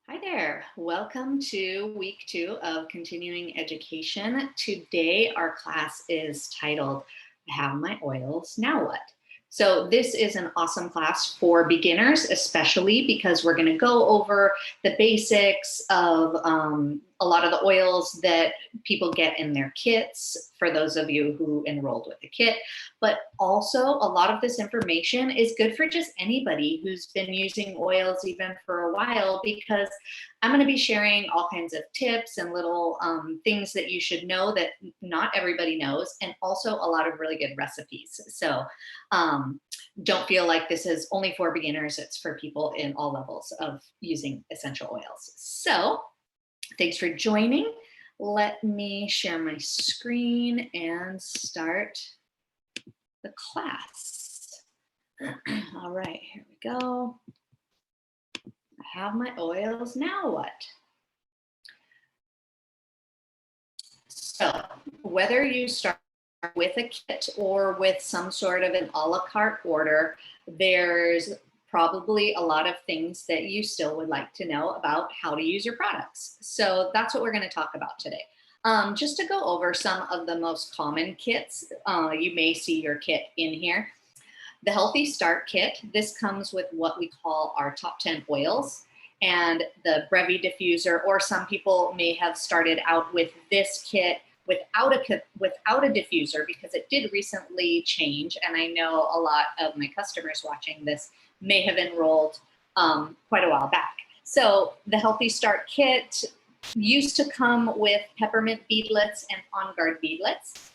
Hi there. Welcome to week 2 of continuing education. Today, our class is titled, I Have My Oils, Now What? So this is an awesome class for beginners, especially because we're going to go over the basics of a lot of the oils that people get in their kits, for those of you who enrolled with the kit. But also, a lot of this information is good for just anybody who's been using oils even for a while, because I'm going to be sharing all kinds of tips and little things that you should know that not everybody knows, and also a lot of really good recipes. So don't feel like this is only for beginners. It's for people in all levels of using essential oils. So thanks for joining. Let me share my screen and start the class. All right, here we go. I have my oils, now what? So whether you start with a kit or with some sort of an a la carte order, there's probably a lot of things that you still would like to know about how to use your products. So that's what we're going to talk about today. Just to go over some of the most common kits, you may see your kit in here. The Healthy Start Kit, this comes with what we call our top 10 oils and the Brevi Diffuser, or some people may have started out with this kit without a diffuser, because it did recently change, and I know a lot of my customers watching this may have enrolled quite a while back. So the Healthy Start Kit used to come with peppermint beadlets and On Guard beadlets.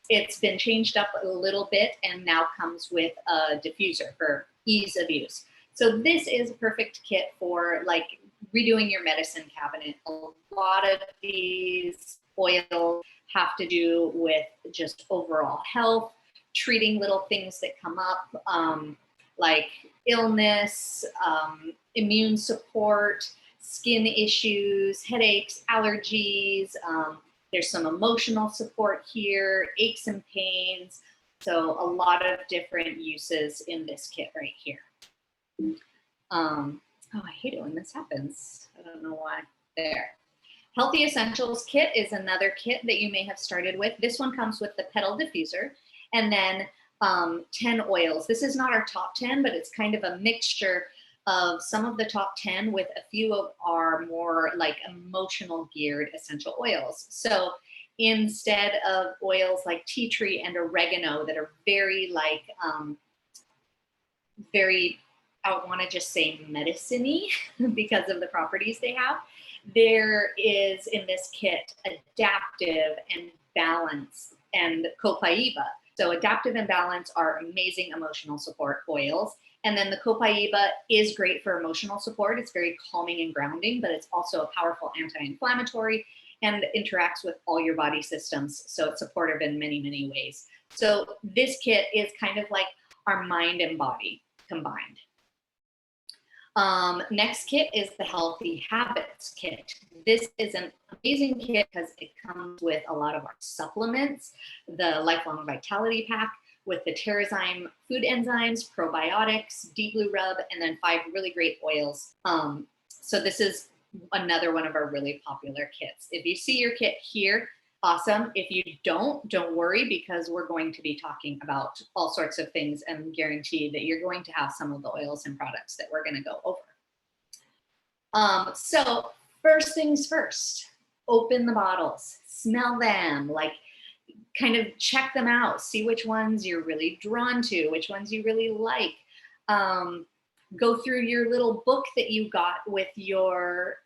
It's been changed up a little bit and now comes with a diffuser for ease of use. So this is a perfect kit for like redoing your medicine cabinet. A lot of these oils have to do with just overall health, treating little things that come up, like illness, immune support, skin issues, headaches, allergies. There's some emotional support here, aches and pains. So a lot of different uses in this kit right here. Oh, I hate it when this happens. I don't know why. There. Healthy Essentials Kit is another kit that you may have started with. This one comes with the Petal Diffuser and then 10 oils. This is not our top 10, but it's kind of a mixture of some of the top 10 with a few of our more like emotional geared essential oils. So instead of oils like tea tree and oregano that are very like, I want to just say medicine-y because of the properties they have, there is in this kit adaptive and balance and copaiba. So adaptive and balance are amazing emotional support oils. And then the copaiba is great for emotional support. It's very calming and grounding, but it's also a powerful anti-inflammatory and interacts with all your body systems. So it's supportive in many, many ways. So this kit is kind of like our mind and body combined. Next kit is the Healthy Habits Kit. This is an amazing kit because it comes with a lot of our supplements, the Lifelong Vitality Pack with the Terrazyme food enzymes, probiotics, Deep Blue Rub, and then 5 really great oils. So this is another one of our really popular kits. If you see your kit here, awesome. If you don't worry, because we're going to be talking about all sorts of things and guarantee that you're going to have some of the oils and products that we're going to go over. So first things first, open the bottles, smell them, like kind of check them out, see which ones you're really drawn to, which ones you really like. Go through your little book that you got with your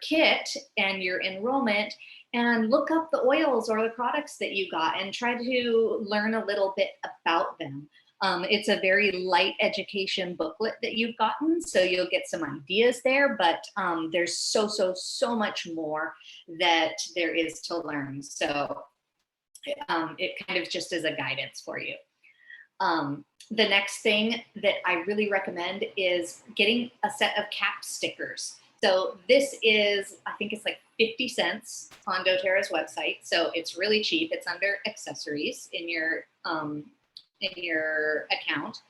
kit and your enrollment, and look up the oils or the products that you got and try to learn a little bit about them. It's a very light education booklet that you've gotten, so you'll get some ideas there, but there's so much more that there is to learn. So it kind of just is a guidance for you. The next thing that I really recommend is getting a set of cap stickers. So this is, I think it's like 50 cents on doTERRA's website. So it's really cheap. It's under accessories in your account.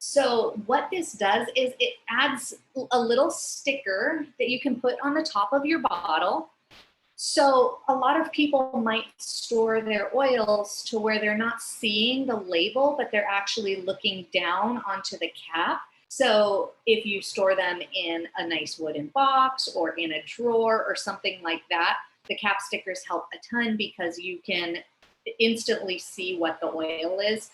So what this does is it adds a little sticker that you can put on the top of your bottle. So a lot of people might store their oils to where they're not seeing the label, but they're actually looking down onto the cap. So if you store them in a nice wooden box or in a drawer or something like that, the cap stickers help a ton because you can instantly see what the oil is,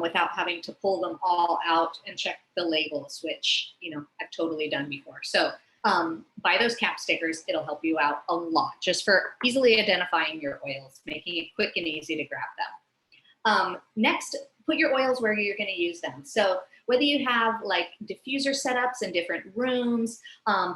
without having to pull them all out and check the labels, which, I've totally done before. So buy those cap stickers. It'll help you out a lot just for easily identifying your oils, making it quick and easy to grab them. Next, put your oils where you're going to use them. So whether you have like diffuser setups in different rooms,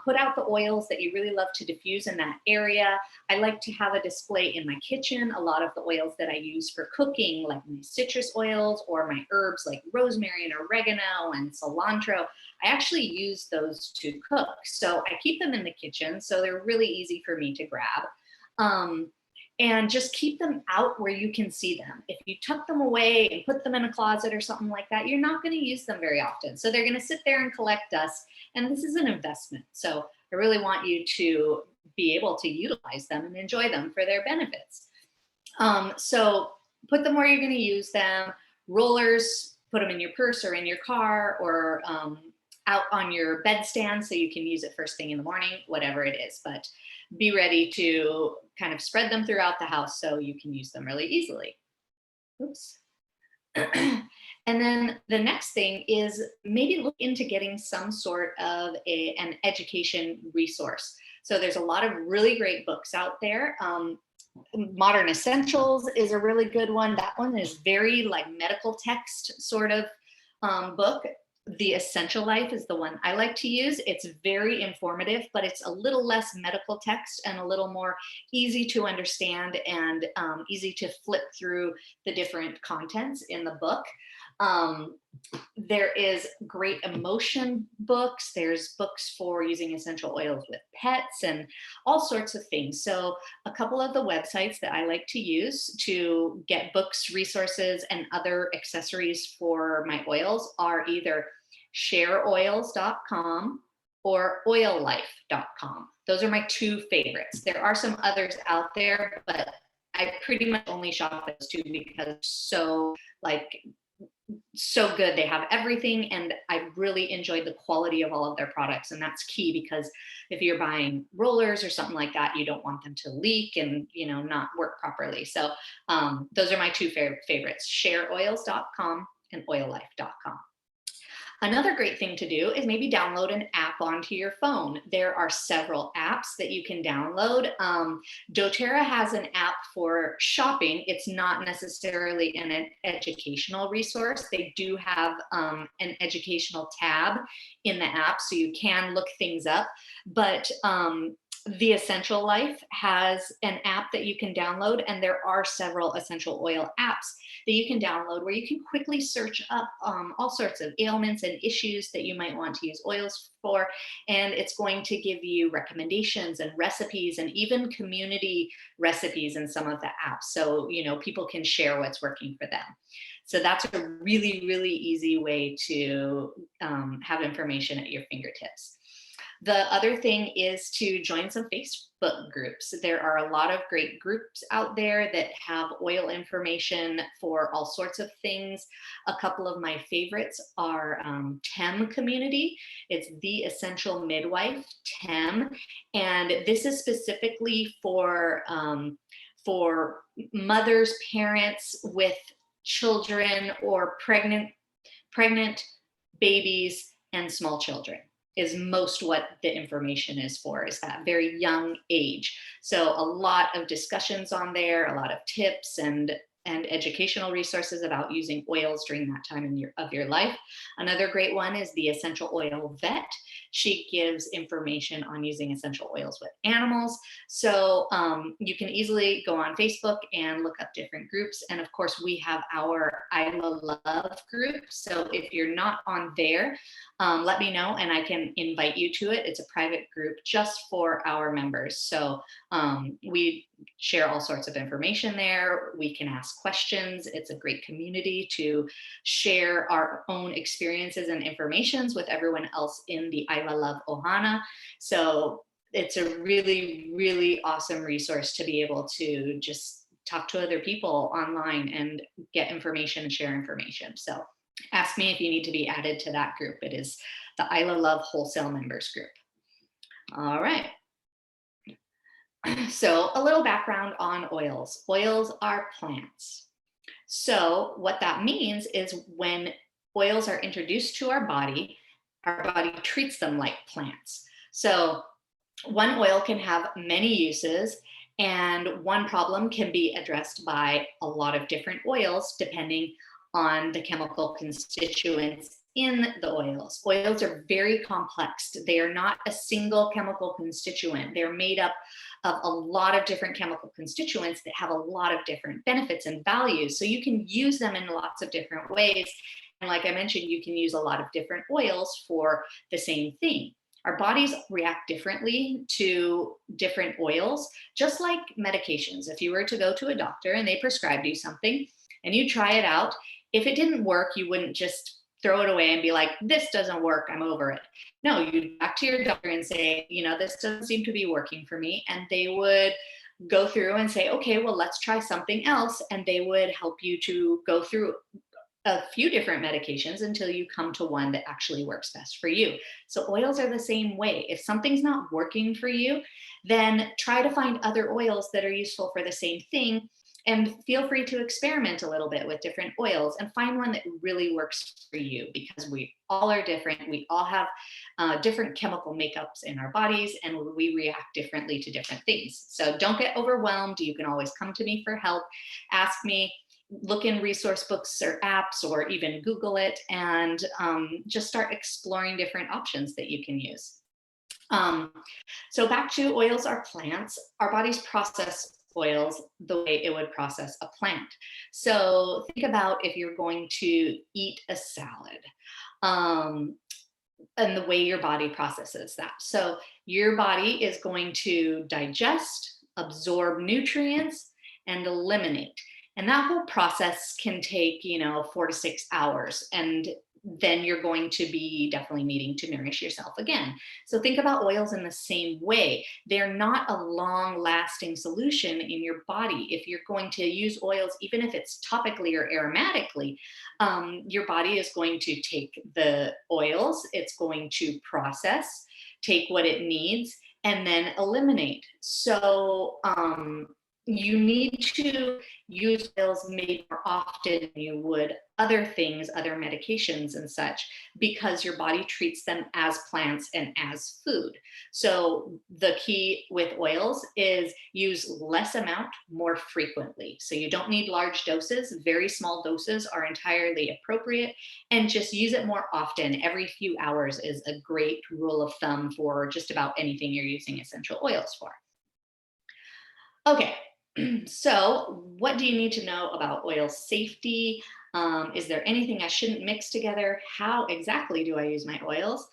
put out the oils that you really love to diffuse in that area. I like to have a display in my kitchen. A lot of the oils that I use for cooking, like my citrus oils or my herbs like rosemary and oregano and cilantro, I actually use those to cook. So I keep them in the kitchen, so they're really easy for me to grab. And just keep them out where you can see them. If you tuck them away and put them in a closet or something like that, you're not going to use them very often. So they're going to sit there and collect dust. And this is an investment. So I really want you to be able to utilize them and enjoy them for their benefits. So put them where you're going to use them. Rollers, put them in your purse or in your car or out on your bedstand so you can use it first thing in the morning, whatever it is. But be ready to kind of spread them throughout the house so you can use them really easily. Oops. And then the next thing is maybe look into getting some sort of an education resource. So there's a lot of really great books out there. Modern Essentials is a really good one. That one is very like medical text sort of book. The Essential Life is the one I like to use. It's very informative, but it's a little less medical text and a little more easy to understand and easy to flip through the different contents in the book. There is great emotion books. There's books for using essential oils with pets and all sorts of things. So a couple of the websites that I like to use to get books, resources, and other accessories for my oils are either shareoils.com or oillife.com. Those are my two favorites. There are some others out there, but I pretty much only shop those two because so good. They have everything, and I really enjoyed the quality of all of their products, and that's key because if you're buying rollers or something like that, you don't want them to leak and not work properly. So those are my two favorites: shareoils.com and oillife.com. Another great thing to do is maybe download an app onto your phone. There are several apps that you can download. doTERRA has an app for shopping. It's not necessarily an educational resource. They do have an educational tab in the app, so you can look things up. But The Essential Life has an app that you can download, and there are several essential oil apps that you can download where you can quickly search up all sorts of ailments and issues that you might want to use oils for. And it's going to give you recommendations and recipes and even community recipes in some of the apps. So, people can share what's working for them. So that's a really, really easy way to have information at your fingertips. The other thing is to join some Facebook groups. There are a lot of great groups out there that have oil information for all sorts of things. A couple of my favorites are TEM community. It's The Essential Midwife, TEM. And this is specifically for mothers, parents with children or pregnant babies and small children. Is most what the information is for, is that very young age. So a lot of discussions on there, a lot of tips and educational resources about using oils during that time of your life. Another great one is the Essential Oil Vet. She gives information on using essential oils with animals. So you can easily go on Facebook and look up different groups. And of course, we have our Isla Love group. So if you're not on there, let me know and I can invite you to it. It's a private group just for our members. So we share all sorts of information there. We can ask questions. It's a great community to share our own experiences and informations with everyone else in the Isla Love Ohana. So it's a really, really awesome resource to be able to just talk to other people online and get information and share information. So ask me if you need to be added to that group. It is the Isla Love Wholesale Members Group. All right. So a little background on oils. Oils are plants. So what that means is when oils are introduced to our body treats them like plants. So one oil can have many uses, and one problem can be addressed by a lot of different oils depending on the chemical constituents in the oils. Oils are very complex. They are not a single chemical constituent. They're made up of a lot of different chemical constituents that have a lot of different benefits and values. So you can use them in lots of different ways. And like I mentioned, you can use a lot of different oils for the same thing. Our bodies react differently to different oils, just like medications. If you were to go to a doctor and they prescribed you something and you try it out, if it didn't work, you wouldn't just throw it away and be like, this doesn't work, I'm over it. No, you'd back to your doctor and say, this doesn't seem to be working for me. And they would go through and say, okay, well, let's try something else. And they would help you to go through a few different medications until you come to one that actually works best for you. So oils are the same way. If something's not working for you, then try to find other oils that are useful for the same thing. And feel free to experiment a little bit with different oils and find one that really works for you, because we all are different. We all have different chemical makeups in our bodies, and we react differently to different things. So don't get overwhelmed. You can always come to me for help. Ask me, look in resource books or apps, or even Google it, and just start exploring different options that you can use. So back to oils are plants. Our bodies process oils the way it would process a plant. So think about if you're going to eat a salad, and the way your body processes that. So your body is going to digest, absorb nutrients, and eliminate. And that whole process can take, 4 to 6 hours. And then you're going to be definitely needing to nourish yourself again. So think about oils in the same way. They're not a long lasting solution in your body. If you're going to use oils, even if it's topically or aromatically, your body is going to take the oils, it's going to process, take what it needs, and then eliminate. So, you need to use oils maybe more often than you would other things, other medications and such, because your body treats them as plants and as food. So the key with oils is use less amount more frequently. So you don't need large doses. Very small doses are entirely appropriate, and just use it more often. Every few hours is a great rule of thumb for just about anything you're using essential oils for. Okay. So what do you need to know about oil safety? Is there anything I shouldn't mix together? How exactly do I use my oils?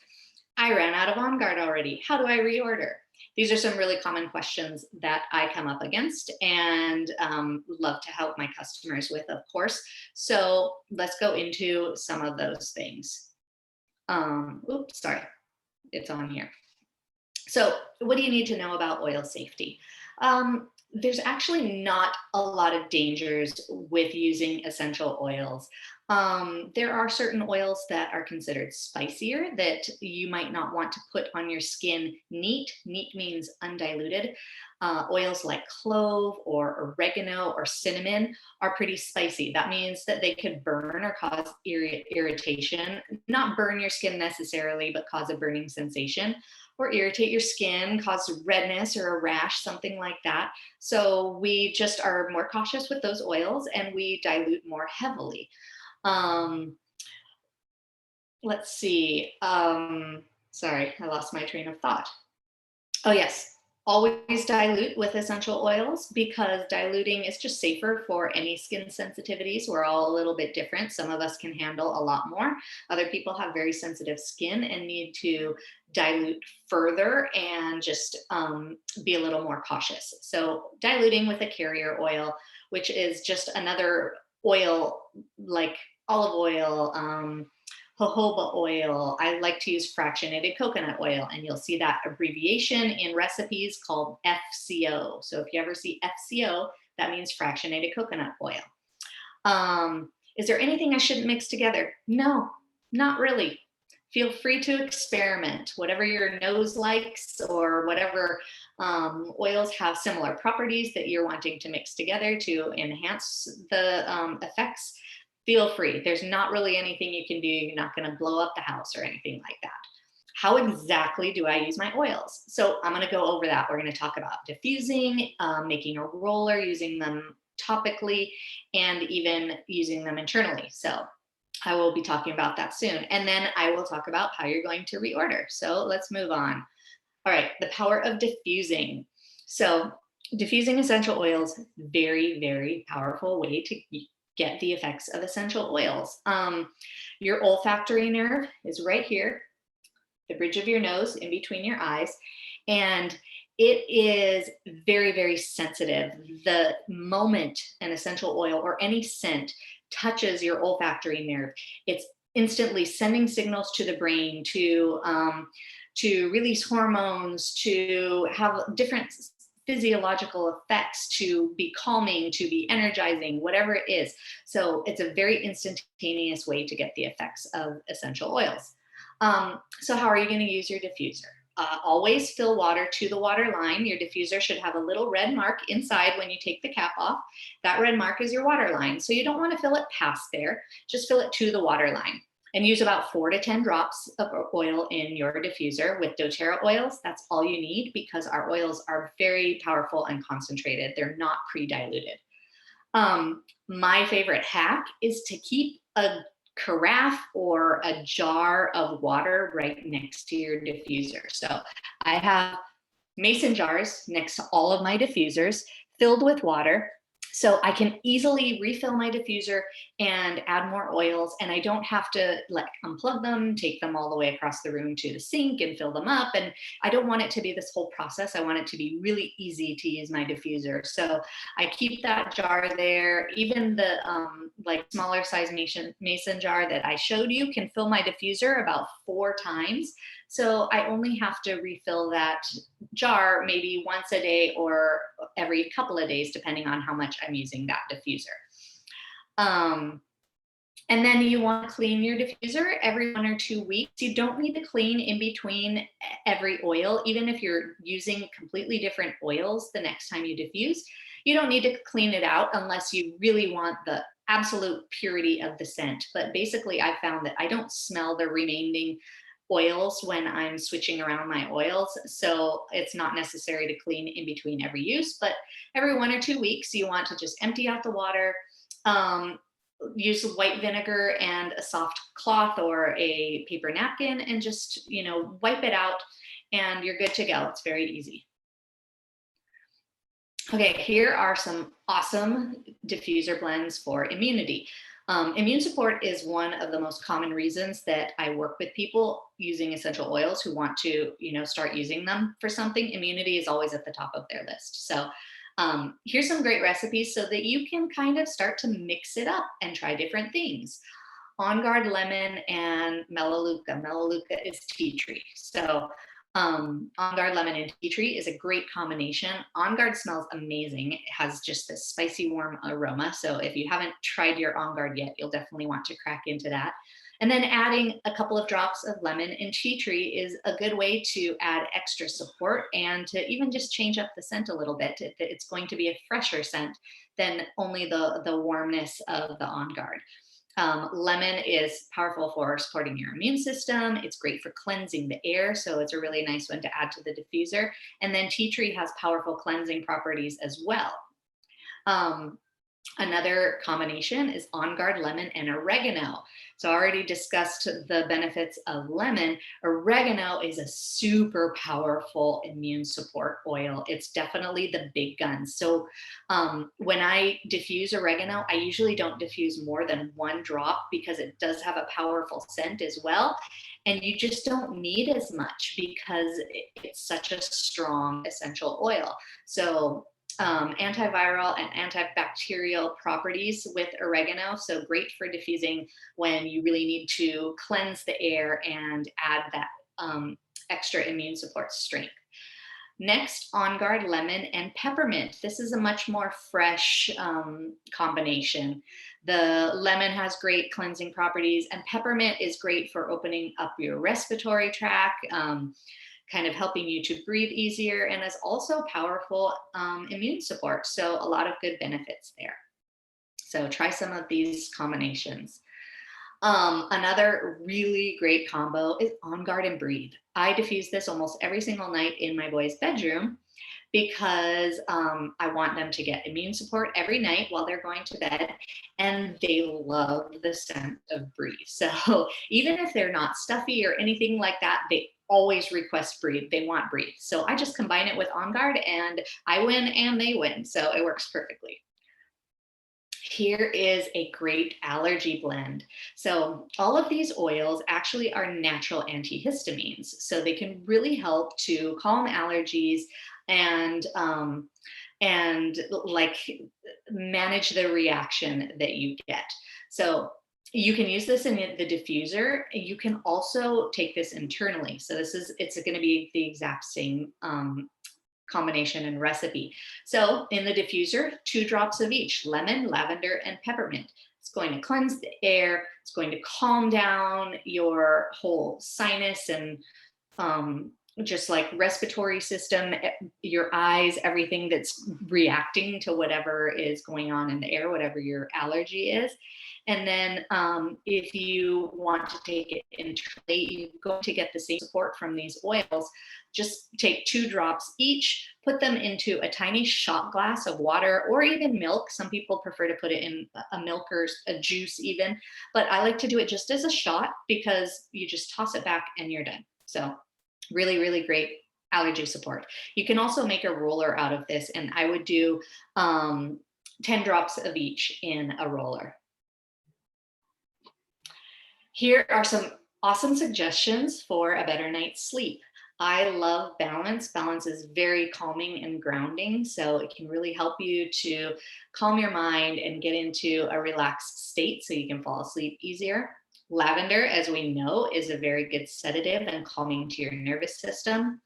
I ran out of On Guard already. How do I reorder? These are some really common questions that I come up against and love to help my customers with, of course. So let's go into some of those things. Oops, sorry, it's on here. So what do you need to know about oil safety? There's actually not a lot of dangers with using essential oils. There are certain oils that are considered spicier that you might not want to put on your skin neat. Neat means undiluted. Oils like clove or oregano or cinnamon are pretty spicy. That means that they could burn or cause irritation, not burn your skin necessarily, but cause a burning sensation, or irritate your skin, cause redness or a rash, something like that. So we just are more cautious with those oils, and we dilute more heavily. Let's see. Sorry, I lost my train of thought. Oh, yes. Always dilute with essential oils because diluting is just safer for any skin sensitivities. We're all a little bit different. Some of us can handle a lot more. Other people have very sensitive skin and need to dilute further and just be a little more cautious. So diluting with a carrier oil, which is just another oil like olive oil, jojoba oil. I like to use fractionated coconut oil, and you'll see that abbreviation in recipes called FCO. So if you ever see FCO, that means fractionated coconut oil. Is there anything I shouldn't mix together? No, not really. Feel free to experiment. Whatever your nose likes or whatever oils have similar properties that you're wanting to mix together to enhance the effects, feel free. There's not really anything you can do. You're not going to blow up the house or anything like that. How exactly do I use my oils? So I'm going to go over that. We're going to talk about diffusing, making a roller, using them topically, and even using them internally. So I will be talking about that soon. And then I will talk about how you're going to reorder. So let's move on. All right, the power of diffusing. So diffusing essential oils, very, very powerful way to get the effects of essential oils. Your olfactory nerve is right here, the bridge of your nose in between your eyes. And it is very, very sensitive. The moment an essential oil or any scent touches your olfactory nerve, it's instantly sending signals to the brain to release hormones, to have different physiological effects, to be calming, to be energizing, whatever it is. So it's a very instantaneous way to get the effects of essential oils. So how are you going to use your diffuser? Always fill water to the water line. Your diffuser should have a little red mark inside when you take the cap off. That red mark is your water line. So you don't want to fill it past there. Just fill it to the water line. And use about 4 to 10 drops of oil in your diffuser. With doTERRA oils, that's all you need because our oils are very powerful and concentrated. They're not pre-diluted. My favorite hack is to keep a carafe or a jar of water right next to your diffuser. So I have mason jars next to all of my diffusers filled with water. So I can easily refill my diffuser and add more oils, and I don't have to like unplug them, take them all the way across the room to the sink and fill them up. And I don't want it to be this whole process. I want it to be really easy to use my diffuser. So I keep that jar there. Even the like smaller size mason jar that I showed you can fill my diffuser about 4 times. So I only have to refill that jar maybe once a day or every couple of days, depending on how much I'm using that diffuser. And then you want to clean your diffuser every 1 or 2 weeks. You don't need to clean in between every oil, even if you're using completely different oils the next time you diffuse. You don't need to clean it out unless you really want the absolute purity of the scent. But basically, I found that I don't smell the remaining oils when I'm switching around my oils. So it's not necessary to clean in between every use, but every 1 or 2 weeks, you want to just empty out the water, use white vinegar and a soft cloth or a paper napkin and just, wipe it out and you're good to go. It's very easy. Okay, here are some awesome diffuser blends for immunity. Immune support is one of the most common reasons that I work with people using essential oils who want to, start using them for something. Immunity is always at the top of their list. So here's some great recipes so that you can kind of start to mix it up and try different things. On Guard lemon and melaleuca. Melaleuca is tea tree. So On Guard lemon and tea tree is a great combination. On Guard smells amazing. It has just this spicy, warm aroma. So if you haven't tried your On Guard yet, you'll definitely want to crack into that. And then adding a couple of drops of lemon and tea tree is a good way to add extra support and to even just change up the scent a little bit. It's going to be a fresher scent than only the warmness of the On Guard. Lemon is powerful for supporting your immune system. It's great for cleansing the air. So it's a really nice one to add to the diffuser. And then tea tree has powerful cleansing properties as well. Another combination is On Guard lemon and oregano. So I already discussed the benefits of lemon. Oregano is a super powerful immune support oil. It's definitely the big guns. So when I diffuse oregano, I usually don't diffuse more than 1 drop because it does have a powerful scent as well. And you just don't need as much because it's such a strong essential oil. So antiviral and antibacterial properties with oregano. So great for diffusing when you really need to cleanse the air and add that extra immune support strength. Next, On Guard lemon and peppermint. This is a much more fresh combination. The lemon has great cleansing properties, and peppermint is great for opening up your respiratory tract, kind of helping you to breathe easier, and is also powerful immune support. So a lot of good benefits there. So try some of these combinations. Another really great combo is On Guard and Breathe. I diffuse this almost every single night in my boys' bedroom because I want them to get immune support every night while they're going to bed, and they love the scent of Breathe. So even if they're not stuffy or anything like that, they always request Breathe. They want Breathe. So I just combine it with On Guard, and I win and they win. So it works perfectly. Here is a great allergy blend. So all of these oils actually are natural antihistamines. So they can really help to calm allergies and like manage the reaction that you get. So you can use this in the diffuser. You can also take this internally. So it's going to be the exact same combination and recipe. So in the diffuser, 2 drops of each, lemon, lavender, and peppermint. It's going to cleanse the air. It's going to calm down your whole sinus and just like respiratory system, your eyes, everything that's reacting to whatever is going on in the air, whatever your allergy is. And then if you want to take it internally, you're going to get the same support from these oils. Just take 2 drops each, put them into a tiny shot glass of water or even milk. Some people prefer to put it in a milk or a juice even, but I like to do it just as a shot because you just toss it back and you're done. So really, really great allergy support. You can also make a roller out of this, and I would do 10 drops of each in a roller. Here are some awesome suggestions for a better night's sleep. I love Balance. Balance is very calming and grounding, so it can really help you to calm your mind and get into a relaxed state so you can fall asleep easier. Lavender, as we know, is a very good sedative and calming to your nervous system.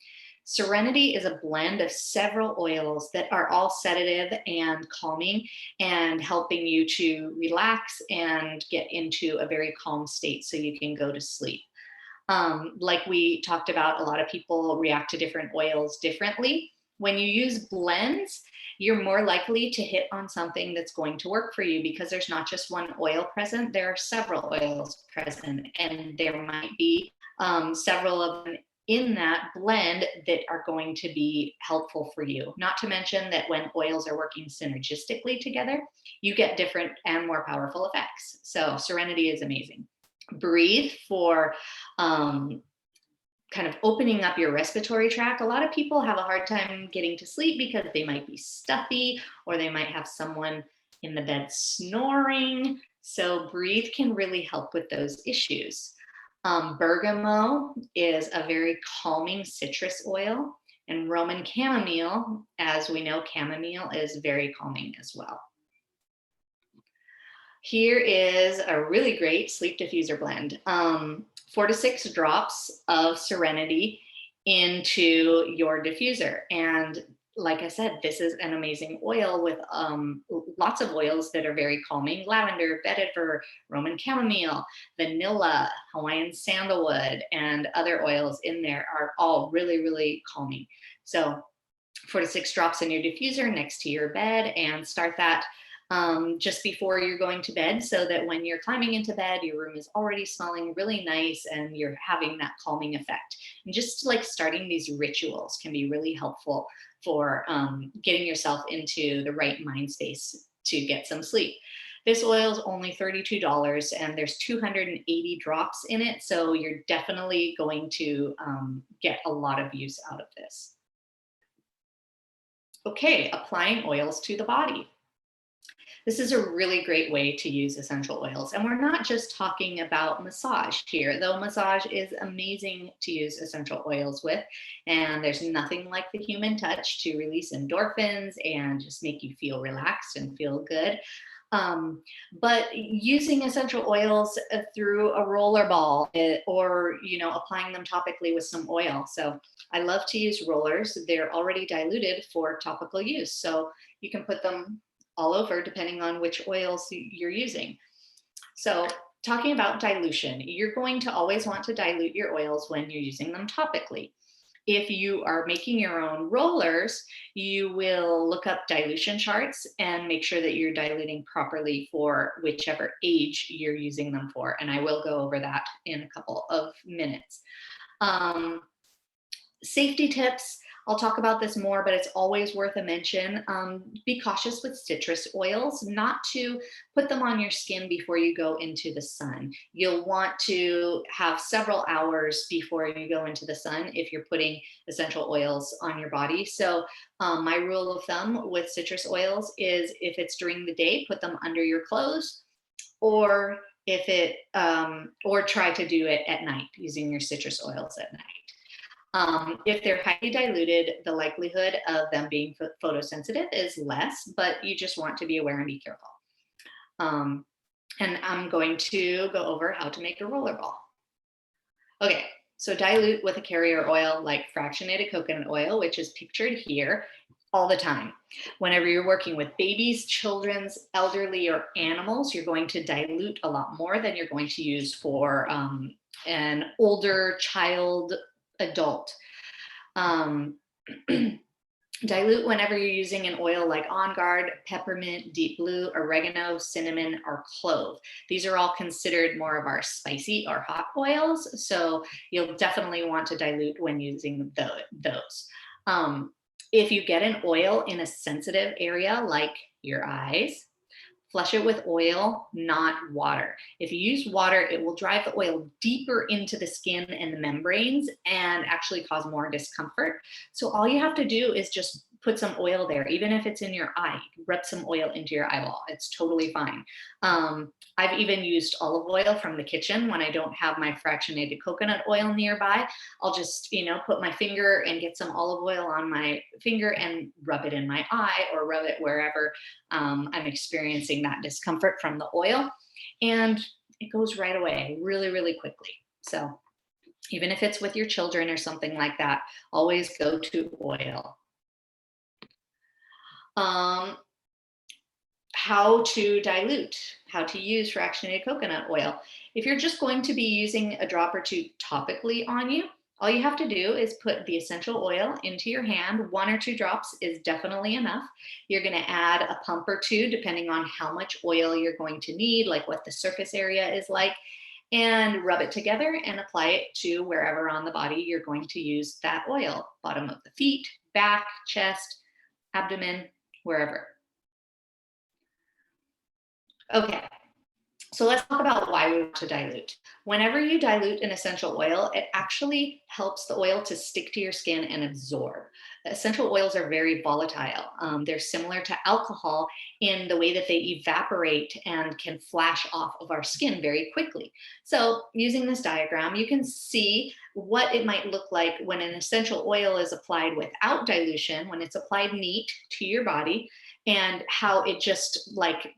Serenity is a blend of several oils that are all sedative and calming and helping you to relax and get into a very calm state so you can go to sleep. Like we talked about, a lot of people react to different oils differently. When you use blends, you're more likely to hit on something that's going to work for you because there's not just one oil present, there are several oils present, and there might be several of them in that blend that are going to be helpful for you. Not to mention that when oils are working synergistically together, you get different and more powerful effects. So Serenity is amazing. Breathe for kind of opening up your respiratory tract. A lot of people have a hard time getting to sleep because they might be stuffy or they might have someone in the bed snoring. So Breathe can really help with those issues. Bergamot is a very calming citrus oil, and Roman chamomile, as we know, chamomile is very calming as well. Here is a really great sleep diffuser blend. 4 to 6 drops of Serenity into your diffuser. And like I said, this is an amazing oil with lots of oils that are very calming. Lavender, vetiver, Roman chamomile, vanilla, Hawaiian sandalwood, and other oils in there are all really, really calming. So 4 to 6 drops in your diffuser next to your bed, and start that just before you're going to bed, so that when you're climbing into bed, your room is already smelling really nice and you're having that calming effect. And just like starting these rituals can be really helpful for getting yourself into the right mind space to get some sleep. This oil is only $32 and there's 280 drops in it. So you're definitely going to get a lot of use out of this. Okay, applying oils to the body. This is a really great way to use essential oils. And we're not just talking about massage here, though massage is amazing to use essential oils with. And there's nothing like the human touch to release endorphins and just make you feel relaxed and feel good. But using essential oils through a rollerball or, applying them topically with some oil. So I love to use rollers. They're already diluted for topical use. So you can put them all over depending on which oils you're using. So talking about dilution, you're going to always want to dilute your oils when you're using them topically. If you are making your own rollers, you will look up dilution charts and make sure that you're diluting properly for whichever age you're using them for. And I will go over that in a couple of minutes. Safety tips, I'll talk about this more, but it's always worth a mention. Be cautious with citrus oils, not to put them on your skin before you go into the sun. You'll want to have several hours before you go into the sun if you're putting essential oils on your body. So my rule of thumb with citrus oils is if it's during the day, put them under your clothes, or or try to do it at night using your citrus oils at night. If they're highly diluted, the likelihood of them being photosensitive is less, but you just want to be aware and be careful. And I'm going to go over how to make a rollerball. Okay, so dilute with a carrier oil like fractionated coconut oil, which is pictured here, all the time. Whenever you're working with babies, children's, elderly, or animals, you're going to dilute a lot more than you're going to use for an older child, adult. Dilute whenever you're using an oil like On Guard, peppermint, deep blue, oregano, cinnamon, or clove. These are all considered more of our spicy or hot oils, so you'll definitely want to dilute when using those. If you get an oil in a sensitive area like your eyes, flush it with oil, not water. If you use water, it will drive the oil deeper into the skin and the membranes and actually cause more discomfort. So all you have to do is just put some oil there, even if it's in your eye. Rub some oil into your eyeball. It's totally fine. I've even used olive oil from the kitchen when I don't have my fractionated coconut oil nearby. I'll just, put my finger and get some olive oil on my finger and rub it in my eye or rub it wherever I'm experiencing that discomfort from the oil. And it goes right away really, really quickly. So even if it's with your children or something like that, always go to oil. How to dilute, how to use fractionated coconut oil. If you're just going to be using a drop or two topically on you, all you have to do is put the essential oil into your hand. 1 or 2 drops is definitely enough. You're going to add a pump or 2, depending on how much oil you're going to need, like what the surface area is like, and rub it together and apply it to wherever on the body you're going to use that oil. Bottom of the feet, back, chest, abdomen, wherever. Okay, so let's talk about why we want to dilute. Whenever you dilute an essential oil, it actually helps the oil to stick to your skin and absorb. Essential oils are very volatile. They're similar to alcohol in the way that they evaporate and can flash off of our skin very quickly. So using this diagram, you can see what it might look like when an essential oil is applied without dilution, when it's applied neat to your body, and how it just like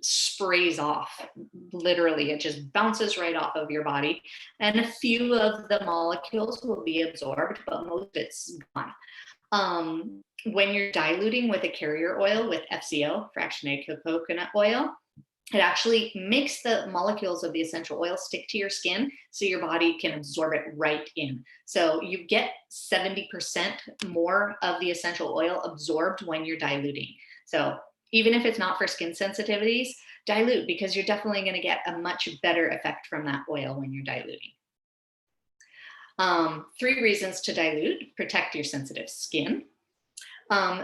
sprays off. Literally, it just bounces right off of your body, and a few of the molecules will be absorbed, but most of it's gone. When you're diluting with a carrier oil with FCO, fractionated coconut oil, it actually makes the molecules of the essential oil stick to your skin so your body can absorb it right in. So you get 70% more of the essential oil absorbed when you're diluting. So even if it's not for skin sensitivities, dilute, because you're definitely going to get a much better effect from that oil when you're diluting. 3 reasons to dilute: protect your sensitive skin,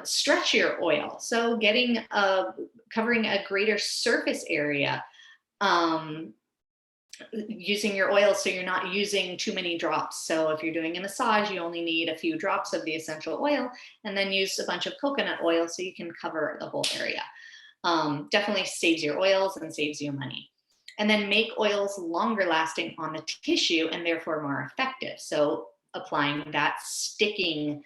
Stretch your oil. So covering a greater surface area, um, using your oil so you're not using too many drops. So if you're doing a massage, you only need a few drops of the essential oil, and then use a bunch of coconut oil so you can cover the whole area. Definitely saves your oils and saves you money. And then make oils longer lasting on the tissue and therefore more effective. So applying that sticking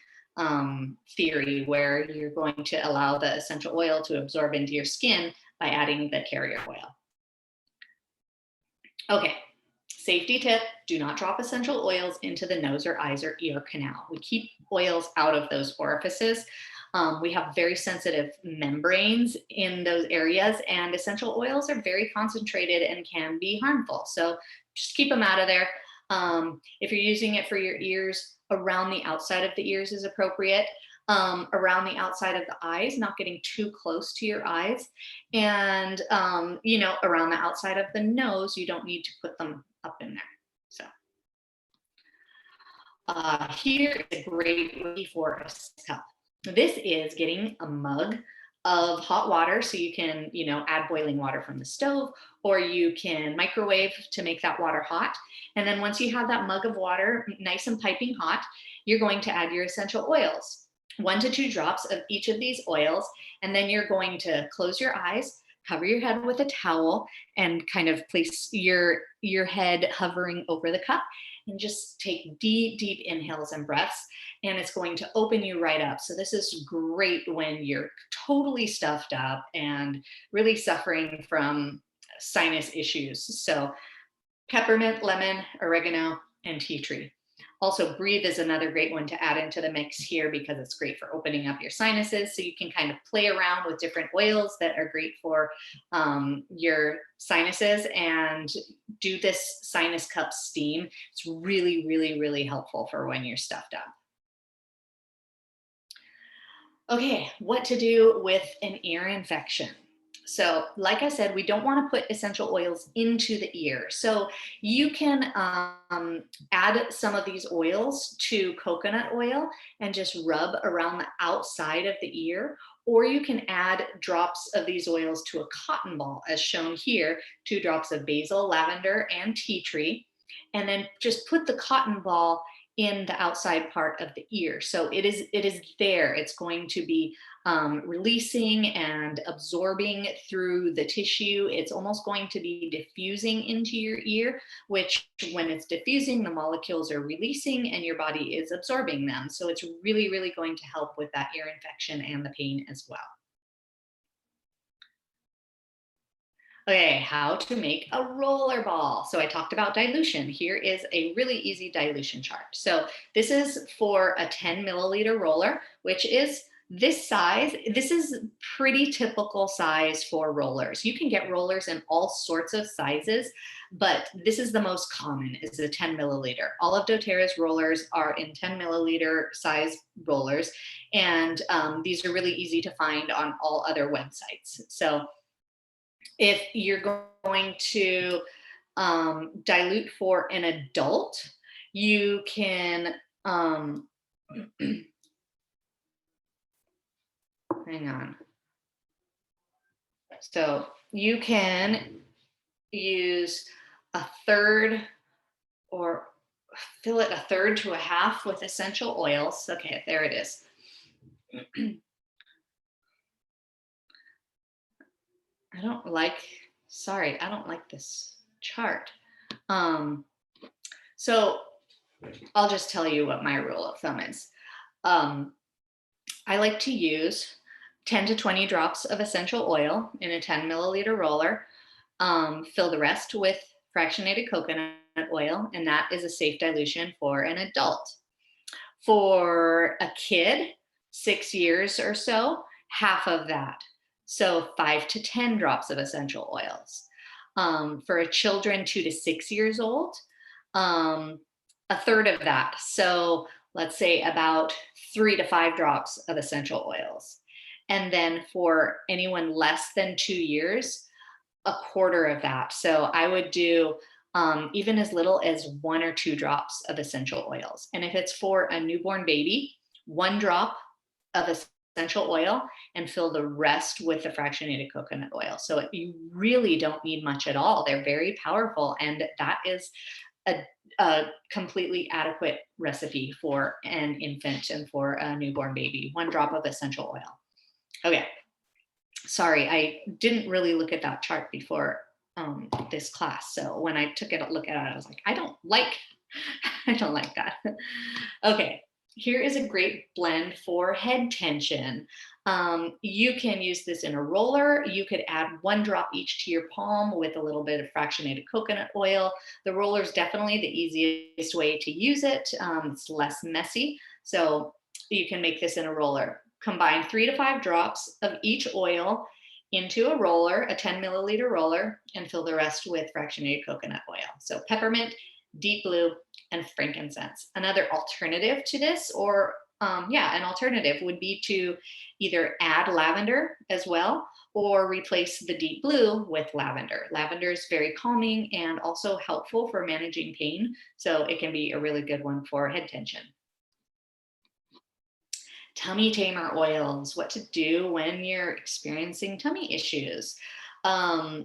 theory where you're going to allow the essential oil to absorb into your skin by adding the carrier oil. Okay, safety tip, do not drop essential oils into the nose or eyes or ear canal. We keep oils out of those orifices. We have very sensitive membranes in those areas, and essential oils are very concentrated and can be harmful. So just keep them out of there. If you're using it for your ears, around the outside of the ears is appropriate. Around the outside of the eyes, not getting too close to your eyes. And, around the outside of the nose, you don't need to put them up in there. So here is a great way for a cup. This is getting a mug of hot water. So you can, add boiling water from the stove, or you can microwave to make that water hot. And then once you have that mug of water nice and piping hot, you're going to add your essential oils, 1 to 2 drops of each of these oils. And then you're going to close your eyes, cover your head with a towel, and kind of place your head hovering over the cup, and just take deep, deep inhales and breaths. And it's going to open you right up. So this is great when you're totally stuffed up and really suffering from sinus issues. So peppermint, lemon, oregano, and tea tree. Also, breathe is another great one to add into the mix here because it's great for opening up your sinuses. So you can kind of play around with different oils that are great for your sinuses, and do this sinus cup steam. It's really, really, really helpful for when you're stuffed up. Okay, what to do with an ear infection. So, like I said, we don't want to put essential oils into the ear. So, you can add some of these oils to coconut oil and just rub around the outside of the ear, or you can add drops of these oils to a cotton ball, as shown here, 2 drops of basil, lavender, and tea tree, and then just put the cotton ball in the outside part of the ear. So it is there. It's going to be releasing and absorbing through the tissue. It's almost going to be diffusing into your ear, which when it's diffusing, the molecules are releasing and your body is absorbing them. So it's really, really going to help with that ear infection and the pain as well. Okay, how to make a roller ball. So I talked about dilution. Here is a really easy dilution chart. So this is for a 10 milliliter roller, which is this size. This is pretty typical size for rollers. You can get rollers in all sorts of sizes, but this is the most common, is a 10 milliliter. All of doTERRA's rollers are in 10 milliliter size rollers, and these are really easy to find on all other websites. So if you're going to dilute for an adult, you can, hang on. So you can use a third, or fill it a third to a half with essential oils. Okay, there it is. I don't like this chart. So I'll just tell you what my rule of thumb is. I like to use 10 to 20 drops of essential oil in a 10 milliliter roller. Fill the rest with fractionated coconut oil, and that is a safe dilution for an adult. For a kid, 6 years or so, half of that. So 5 to 10 drops of essential oils. For children 2 to 6 years old, a third of that. So let's say about 3 to 5 drops of essential oils. And then for anyone less than 2 years, a quarter of that. So I would do even as little as 1 or 2 drops of essential oils. And if it's for a newborn baby, 1 drop of essential oil and fill the rest with the fractionated coconut oil. So you really don't need much at all. They're very powerful, and that is a, a completely adequate recipe for an infant and for a newborn baby. 1 drop of essential oil. Okay, sorry, I didn't really look at that chart before this class. So when I took a look at it, I was like, I don't like that. Okay, here is a great blend for head tension. You can use this in a roller. You could add 1 drop each to your palm with a little bit of fractionated coconut oil. The roller is definitely the easiest way to use it. It's less messy. So you can make this in a roller. Combine 3 to 5 drops of each oil into a roller, a 10 milliliter roller, and fill the rest with fractionated coconut oil. So peppermint, deep blue, and frankincense. Another alternative to this, or an alternative would be to either add lavender as well, or replace the deep blue with lavender. Lavender is very calming and also helpful for managing pain, so it can be a really good one for head tension. Tummy tamer oils, what to do when you're experiencing tummy issues.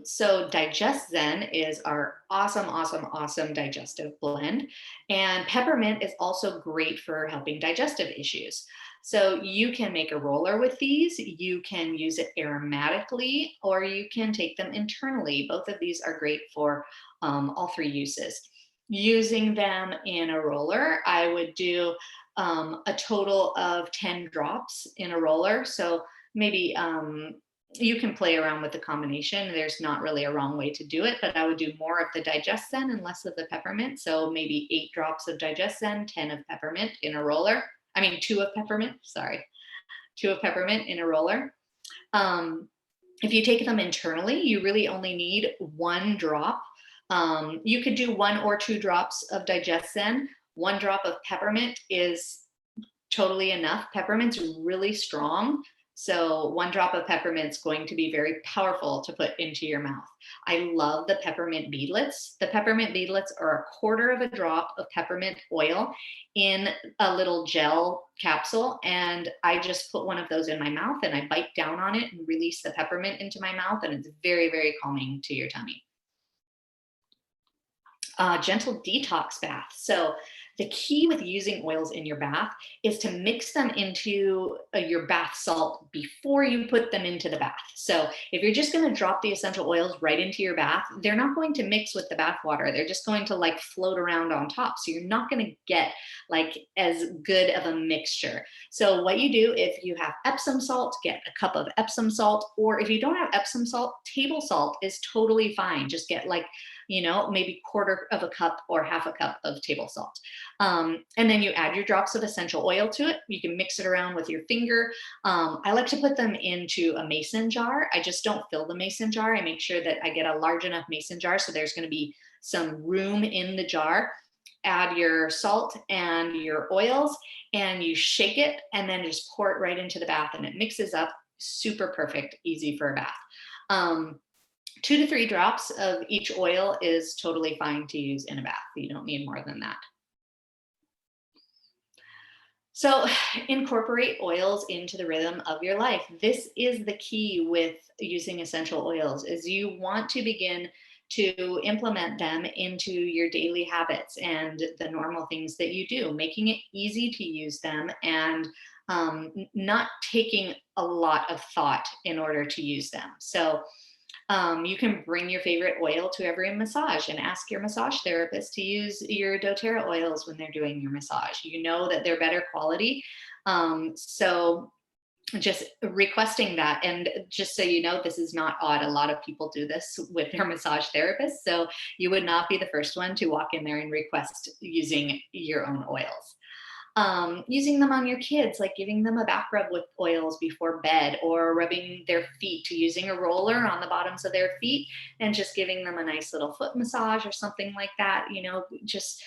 So Digest Zen is our awesome digestive blend. And peppermint is also great for helping digestive issues. So you can make a roller with these, you can use it aromatically, or you can take them internally. Both of these are great for all 3 uses. Using them in a roller, I would do a total of 10 drops in a roller. So maybe you can play around with the combination. There's not really a wrong way to do it, but I would do more of the Digest Zen and less of the peppermint. So maybe 8 drops of Digest Zen, 10 of peppermint in a roller. 2 of peppermint, sorry. 2 of peppermint in a roller. If you take them internally, you really only need 1 drop. You could do 1 or 2 drops of Digest Zen. 1 drop of peppermint is totally enough. Peppermint's really strong. So 1 drop of peppermint is going to be very powerful to put into your mouth. I love the peppermint beadlets. The peppermint beadlets are 1/4 of a drop of peppermint oil in a little gel capsule. And I just put one of those in my mouth and I bite down on it and release the peppermint into my mouth. And it's very, very calming to your tummy. Gentle detox bath. So the key with using oils in your bath is to mix them into your bath salt before you put them into the bath. So if you're just going to drop the essential oils right into your bath, they're not going to mix with the bath water. They're just going to float around on top. So you're not going to get as good of a mixture. So what you do, if you have Epsom salt, get a cup of Epsom salt, or if you don't have Epsom salt, table salt is totally fine. Just get maybe 1/4 of a cup or 1/2 a cup of table salt. And then you add your drops of essential oil to it. You can mix it around with your finger. I like to put them into a mason jar. I just don't fill the mason jar. I make sure that I get a large enough mason jar so there's going to be some room in the jar. Add your salt and your oils and you shake it and then just pour it right into the bath and it mixes up. Super perfect, easy for a bath. 2 to 3 drops of each oil is totally fine to use in a bath. You don't need more than that. So incorporate oils into the rhythm of your life. This is the key with using essential oils, is you want to begin to implement them into your daily habits and the normal things that you do, making it easy to use them and not taking a lot of thought in order to use them. So you can bring your favorite oil to every massage and ask your massage therapist to use your doTERRA oils when they're doing your massage. You know that they're better quality. So just requesting that. And just so you know, this is not odd. A lot of people do this with their massage therapist. So you would not be the first one to walk in there and request using your own oils. Using them on your kids, like giving them a back rub with oils before bed, or rubbing their feet, using a roller on the bottoms of their feet and just giving them a nice little foot massage or something like that, just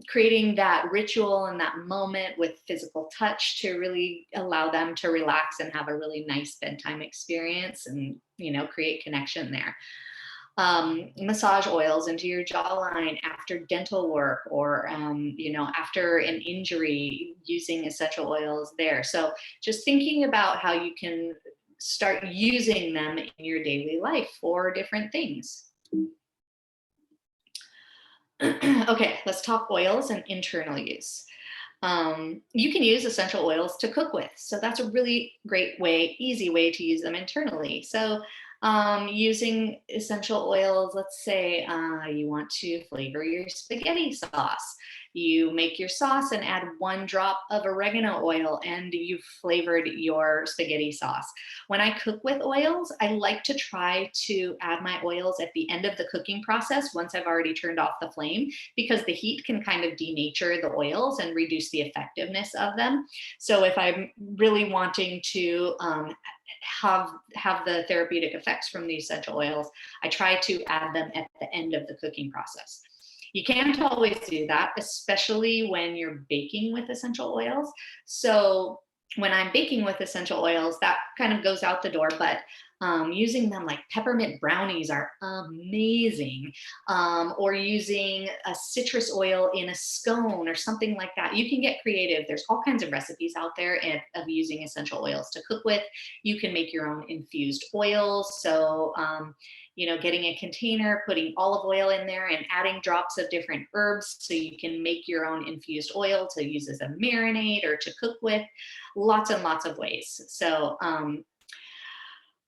creating that ritual and that moment with physical touch to really allow them to relax and have a really nice bedtime experience and, create connection there. massage oils into your jawline after dental work, or after an injury, using essential oils there. So just thinking about how you can start using them in your daily life for different things. Okay, let's talk oils and internal use. You can use essential oils to cook with. So that's a really great way, easy way to use them internally. So using essential oils, let's say you want to flavor your spaghetti sauce. You make your sauce and add 1 drop of oregano oil, and you've flavored your spaghetti sauce. When I cook with oils, I like to try to add my oils at the end of the cooking process once I've already turned off the flame, because the heat can kind of denature the oils and reduce the effectiveness of them. So if I'm really wanting to have the therapeutic effects from the essential oils, I try to add them at the end of the cooking process. You can't always do that, especially when you're baking with essential oils. So when I'm baking with essential oils, that kind of goes out the door, but using them, like peppermint brownies are amazing, or using a citrus oil in a scone or something like that. You can get creative. There's all kinds of recipes out there of using essential oils to cook with. You can make your own infused oils. So, getting a container, putting olive oil in there and adding drops of different herbs so you can make your own infused oil to use as a marinade or to cook with. Lots and lots of ways. So,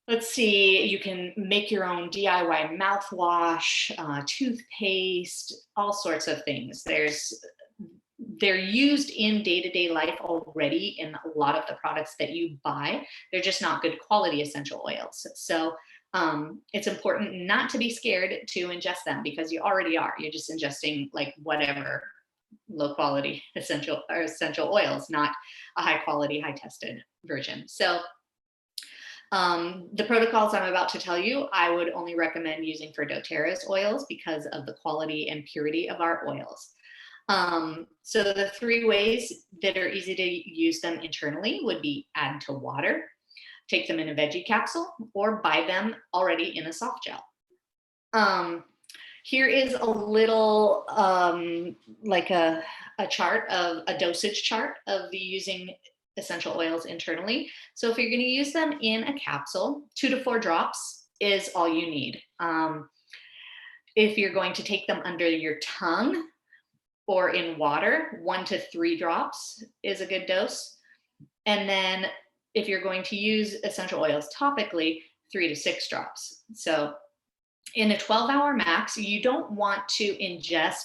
let's see, you can make your own DIY mouthwash, toothpaste, all sorts of things. They're used in day-to-day life already in a lot of the products that you buy. They're just not good quality essential oils. So it's important not to be scared to ingest them, because you already are. You're just ingesting like whatever low quality essential oils, not a high quality, high tested version. So the protocols I'm about to tell you, I would only recommend using for doTERRA's oils because of the quality and purity of our oils. So the 3 ways that are easy to use them internally would be add to water, take them in a veggie capsule, or buy them already in a soft gel. Here is a little like a chart of a dosage chart of the using essential oils internally. So if you're going to use them in a capsule, 2 to 4 drops is all you need. If you're going to take them under your tongue or in water, 1 to 3 drops is a good dose. And then if you're going to use essential oils topically, 3 to 6 drops. So in a 12-hour max, you don't want to ingest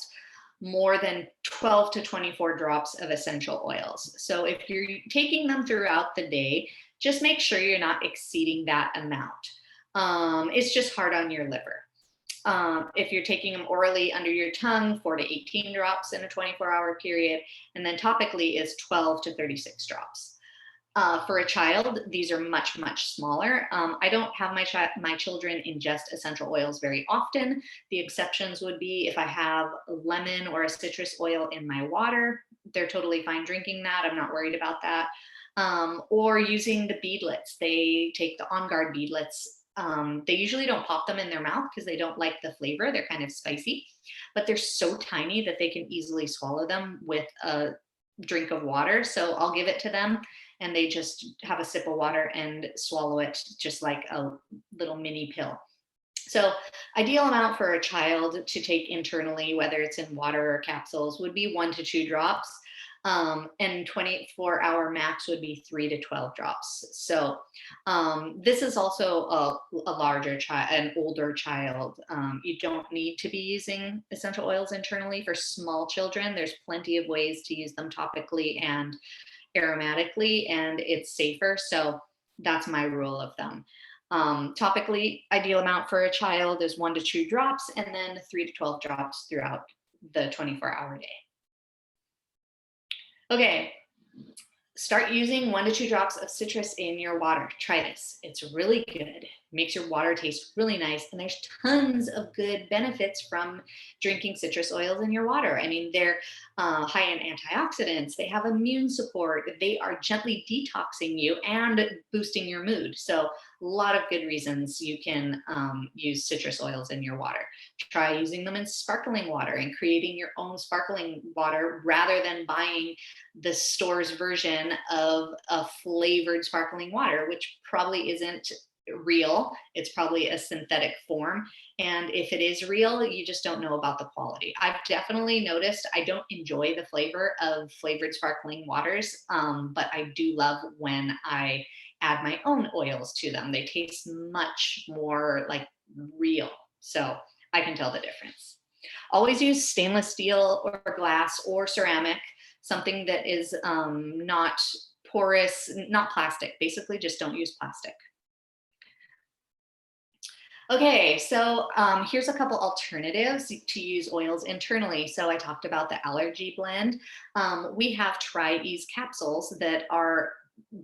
more than 12 to 24 drops of essential oils. So if you're taking them throughout the day, just make sure you're not exceeding that amount. It's just hard on your liver. If you're taking them orally under your tongue, 4 to 18 drops in a 24-hour period, and then topically is 12 to 36 drops. For a child, these are much, much smaller. I don't have my children ingest essential oils very often. The exceptions would be if I have a lemon or a citrus oil in my water, they're totally fine drinking that. I'm not worried about that. Or using the beadlets. They take the On Guard beadlets. They usually don't pop them in their mouth because they don't like the flavor. They're kind of spicy, but they're so tiny that they can easily swallow them with a drink of water. So I'll give it to them and they just have a sip of water and swallow it just like a little mini pill. So ideal amount for a child to take internally, whether it's in water or capsules, would be 1 to 2 drops. And 24-hour max would be 3 to 12 drops. So this is also a larger child, an older child. You don't need to be using essential oils internally for small children. There's plenty of ways to use them topically and aromatically, and it's safer. So that's my rule of thumb. Topically, ideal amount for a child is 1 to 2 drops, and then 3 to 12 drops throughout the 24-hour day. Okay, start using 1 to 2 drops of citrus in your water. Try this. It's really good. makes your water taste really nice. And there's tons of good benefits from drinking citrus oils in your water. I mean, they're high in antioxidants, they have immune support, they are gently detoxing you and boosting your mood. So, a lot of good reasons you can use citrus oils in your water. Try using them in sparkling water and creating your own sparkling water rather than buying the store's version of a flavored sparkling water, which probably isn't real. It's probably a synthetic form. And if it is real, you just don't know about the quality. I've definitely noticed I don't enjoy the flavor of flavored sparkling waters, but I do love when I add my own oils to them. They taste much more like real. So I can tell the difference. Always use stainless steel or glass or ceramic, something that is not porous, not plastic. Basically, just don't use plastic. Okay, so here's a couple alternatives to use oils internally. So I talked about the Allergy Blend. We have Try Ease capsules that are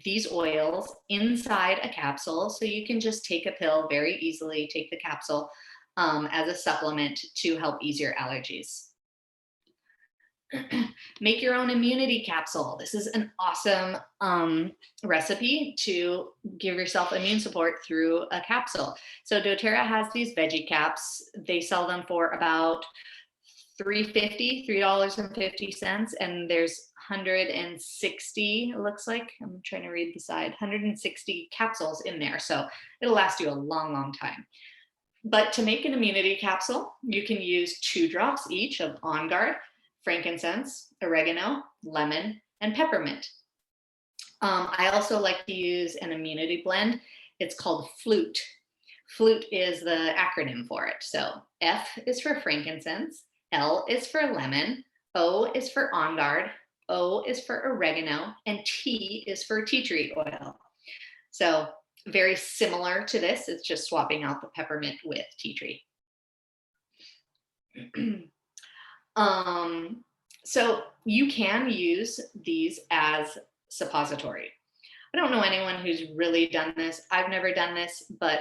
these oils inside a capsule. So you can just take a pill very easily, take the capsule as a supplement to help ease your allergies. Make your own immunity capsule. This is an awesome recipe to give yourself immune support through a capsule. So doTERRA has these veggie caps. They sell them for about $3.50, and there's 160, it looks like. I'm trying to read the side. 160 capsules in there. So it'll last you a long, long time. But to make an immunity capsule, you can use 2 drops each of On Guard, frankincense, oregano, lemon, and peppermint. I also like to use an immunity blend. It's called Flute. Flute is the acronym for it. So F is for frankincense, L is for lemon, O is for On Guard, O is for oregano, and T is for tea tree oil. So very similar to this. It's just swapping out the peppermint with tea tree. So you can use these as suppository. I don't know anyone who's really done this. I've never done this, but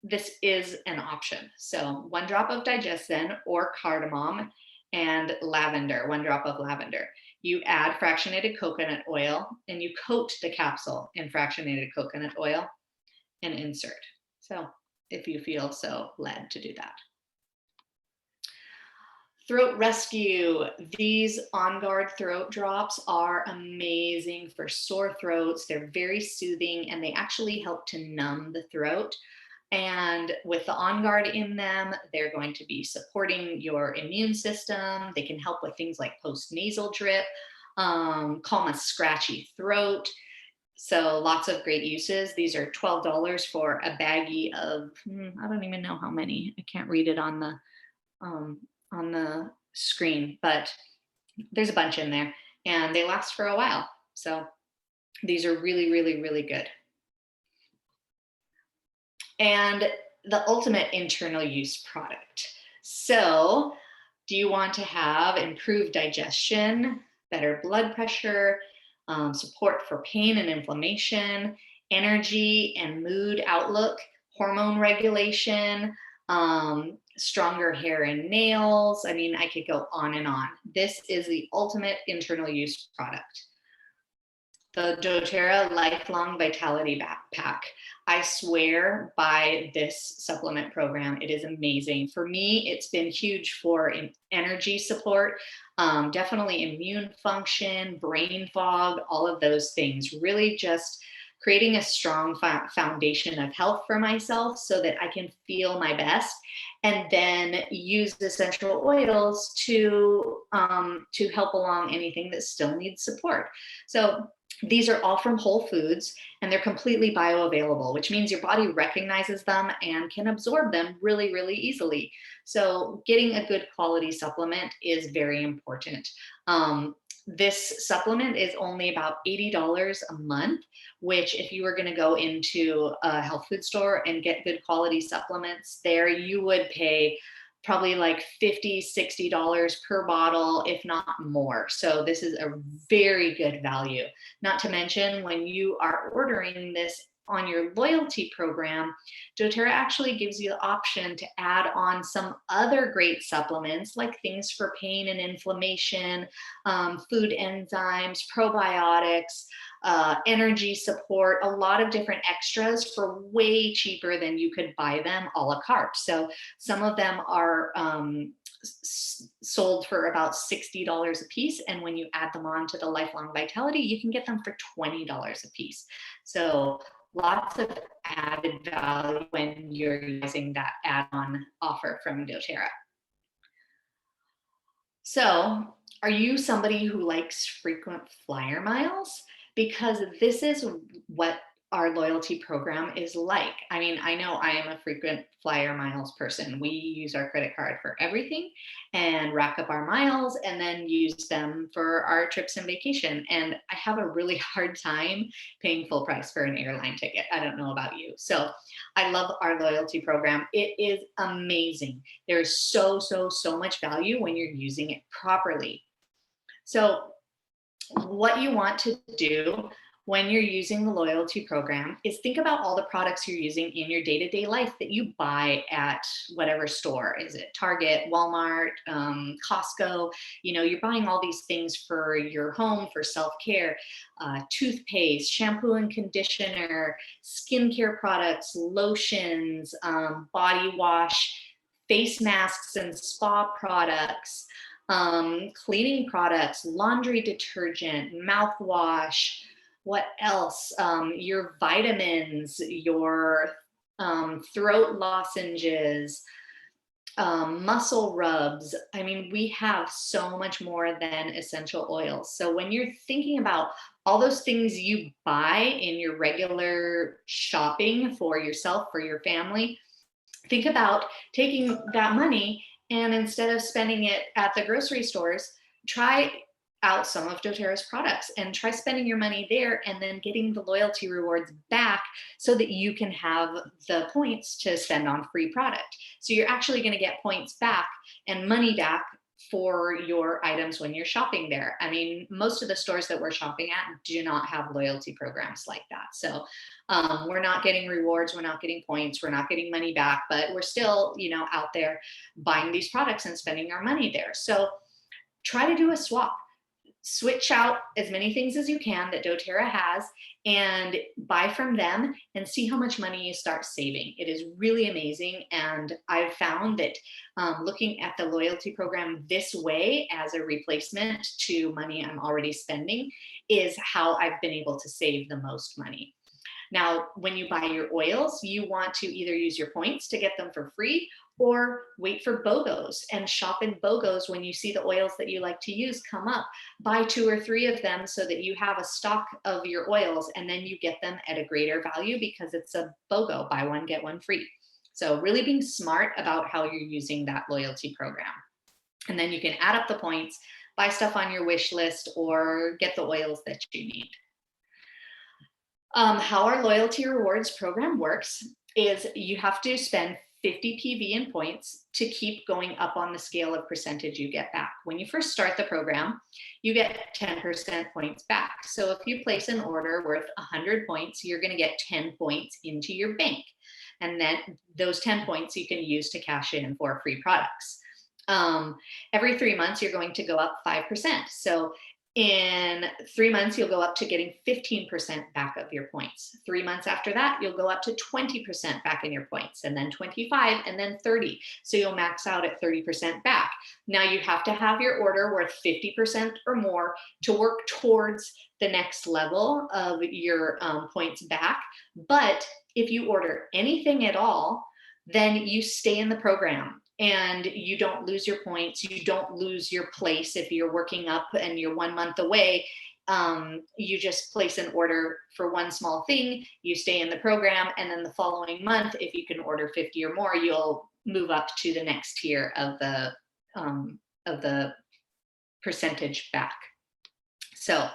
this is an option. So 1 drop of digestion or cardamom and lavender, 1 drop of lavender. You add fractionated coconut oil and you coat the capsule in fractionated coconut oil and insert. So if you feel so led to do that. Throat rescue. These On Guard throat drops are amazing for sore throats. They're very soothing and they actually help to numb the throat. And with the On Guard in them, they're going to be supporting your immune system. They can help with things like post-nasal drip, calm a scratchy throat. So lots of great uses. These are $12 for a baggie of, I don't even know how many. I can't read it on the screen, but there's a bunch in there and they last for a while. So these are really, really, really good. And the ultimate internal use product. So do you want to have improved digestion, better blood pressure, support for pain and inflammation, energy and mood outlook, hormone regulation, stronger hair and nails? I mean, I could go on and on. This is the ultimate internal use product. The doTERRA Lifelong Vitality Backpack. I swear by this supplement program. It is amazing. For me, it's been huge for energy support, definitely immune function, brain fog, all of those things. Really just creating a strong foundation of health for myself so that I can feel my best, and then use essential oils to help along anything that still needs support. So these are all from whole foods and they're completely bioavailable, which means your body recognizes them and can absorb them really, really easily. So getting a good quality supplement is very important. This supplement is only about $80 a month, which if you were going to go into a health food store and get good quality supplements there, you would pay probably like $50, $60 per bottle, if not more. So this is a very good value. Not to mention when you are ordering this on your loyalty program, doTERRA actually gives you the option to add on some other great supplements, like things for pain and inflammation, food enzymes, probiotics, energy support, a lot of different extras for way cheaper than you could buy them a la carte. So some of them are sold for about $60 a piece. And when you add them on to the Lifelong Vitality, you can get them for $20 a piece. So lots of added value when you're using that add-on offer from doTERRA. So are you somebody who likes frequent flyer miles? Because this is what our loyalty program is like. I mean, I know I am a frequent flyer miles person. We use our credit card for everything and rack up our miles and then use them for our trips and vacation. And I have a really hard time paying full price for an airline ticket. I don't know about you. So I love our loyalty program. It is amazing. There's so much value when you're using it properly. So what you want to do when you're using the loyalty program is think about all the products you're using in your day-to-day life that you buy at whatever store. Is it Target, Walmart, Costco? You know, you're buying all these things for your home, for self-care, toothpaste, shampoo and conditioner, skincare products, lotions, body wash, face masks and spa products, cleaning products, laundry detergent, mouthwash. What else? Your vitamins, your throat lozenges, muscle rubs. I mean, we have so much more than essential oils. So when you're thinking about all those things you buy in your regular shopping for yourself, for your family, think about taking that money and instead of spending it at the grocery stores, try out some of doTERRA's products and try spending your money there and then getting the loyalty rewards back so that you can have the points to spend on free product. So you're actually going to get points back and money back for your items when you're shopping there. I mean, most of the stores that we're shopping at do not have loyalty programs like that. So we're not getting rewards, we're not getting points, we're not getting money back, but we're still, you know, out there buying these products and spending our money there. So try to do a swap. Switch out as many things as you can that doTERRA has and buy from them and see how much money you start saving. It is really amazing. And I've found that looking at the loyalty program this way as a replacement to money I'm already spending is how I've been able to save the most money. Now, when you buy your oils, you want to either use your points to get them for free or wait for BOGOs and shop in BOGOs when you see the oils that you like to use come up. Buy 2 or 3 of them so that you have a stock of your oils and then you get them at a greater value because it's a BOGO, buy one, get one free. So really being smart about how you're using that loyalty program. And then you can add up the points, buy stuff on your wish list, or get the oils that you need. How our loyalty rewards program works is you have to spend 50 PV in points to keep going up on the scale of percentage you get back. When you first start the program, you get 10% points back. So if you place an order worth 100 points, you're going to get 10 points into your bank. And then those 10 points you can use to cash in for free products. Every 3 months, you're going to go up 5%. So in 3 months, you'll go up to getting 15% back of your points. 3 months after that, you'll go up to 20% back in your points, and then 25, and then 30. So you'll max out at 30% back. Now you have to have your order worth 50% or more to work towards the next level of your points back. But if you order anything at all, then you stay in the program. And you don't lose your points. You don't lose your place if you're working up and you're 1 month away. You just place an order for one small thing, you stay in the program, and then the following month, if you can order 50 or more, you'll move up to the next tier of the percentage back. So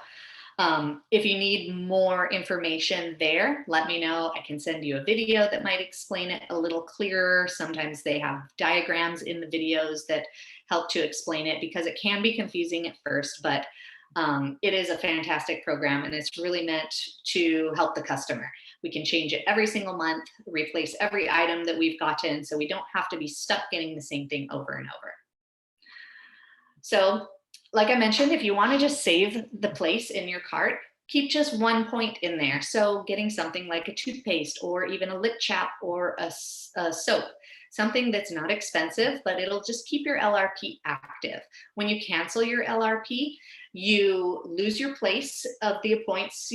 if you need more information there, let me know. I can send you a video that might explain it a little clearer. Sometimes they have diagrams in the videos that help to explain it because it can be confusing at first, but It is a fantastic program, and it's really meant to help the customer. We can change it every single month, replace every item that we've gotten, so we don't have to be stuck getting the same thing over and over. So, like I mentioned, if you want to just save the place in your cart, keep just 1 point in there. So, getting something like a toothpaste or even a lip chap or a soap, something that's not expensive, but it'll just keep your LRP active. When you cancel your LRP, you lose your place of the points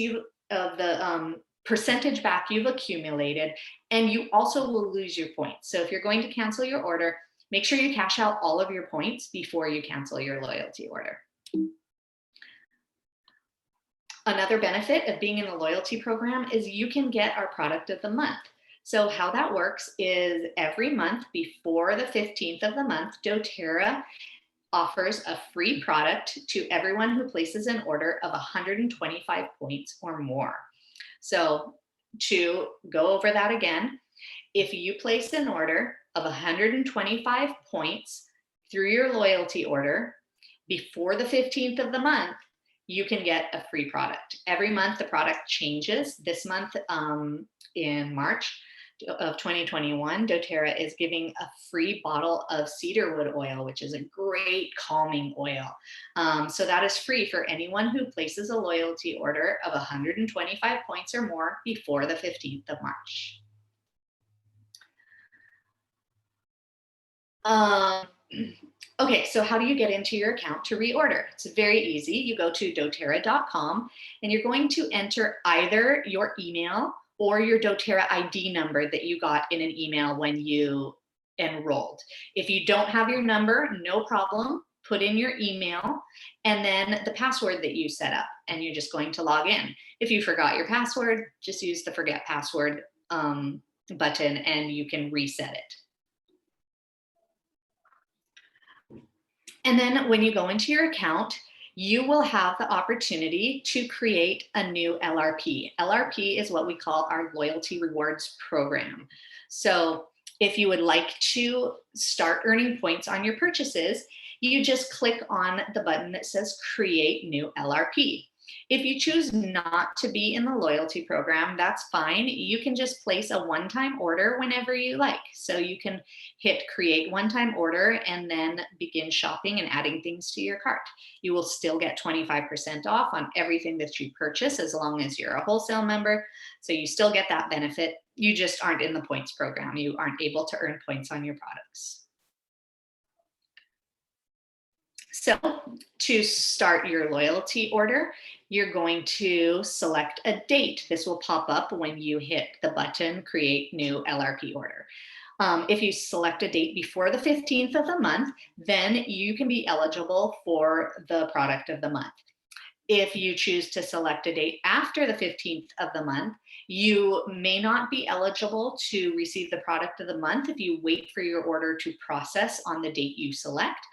of the percentage back you've accumulated, and you also will lose your points. So, if you're going to cancel your order, make sure you cash out all of your points before you cancel your loyalty order. Another benefit of being in the loyalty program is you can get our product of the month. So how that works is every month before the 15th of the month, doTERRA offers a free product to everyone who places an order of 125 points or more. So to go over that again, if you place an order of 125 points through your loyalty order before the 15th of the month, you can get a free product. Every month the product changes. This month in March of 2021, doTERRA is giving a free bottle of cedarwood oil, which is a great calming oil. So that is free for anyone who places a loyalty order of 125 points or more before the 15th of March. Okay, so how do you get into your account to reorder? It's very easy. You go to doTERRA.com and you're going to enter either your email or your doTERRA ID number that you got in an email when you enrolled. If you don't have your number, no problem. Put in your email and then the password that you set up, and you're just going to log in. If you forgot your password, just use the forget password button and you can reset it. And then when you go into your account, you will have the opportunity to create a new LRP. LRP is what we call our loyalty rewards program. So if you would like to start earning points on your purchases, you just click on the button that says create new LRP. If you choose not to be in the loyalty program, that's fine. You can just place a one-time order whenever you like. So you can hit create one-time order and then begin shopping and adding things to your cart. You will still get 25% off on everything that you purchase as long as you're a wholesale member. So you still get that benefit. You just aren't in the points program. You aren't able to earn points on your products. So to start your loyalty order, you're going to select a date. This will pop up when you hit the button, create new LRP order. If you select a date before the 15th of the month, then you can be eligible for the product of the month. If you choose to select a date after the 15th of the month, you may not be eligible to receive the product of the month if you wait for your order to process on the date you select.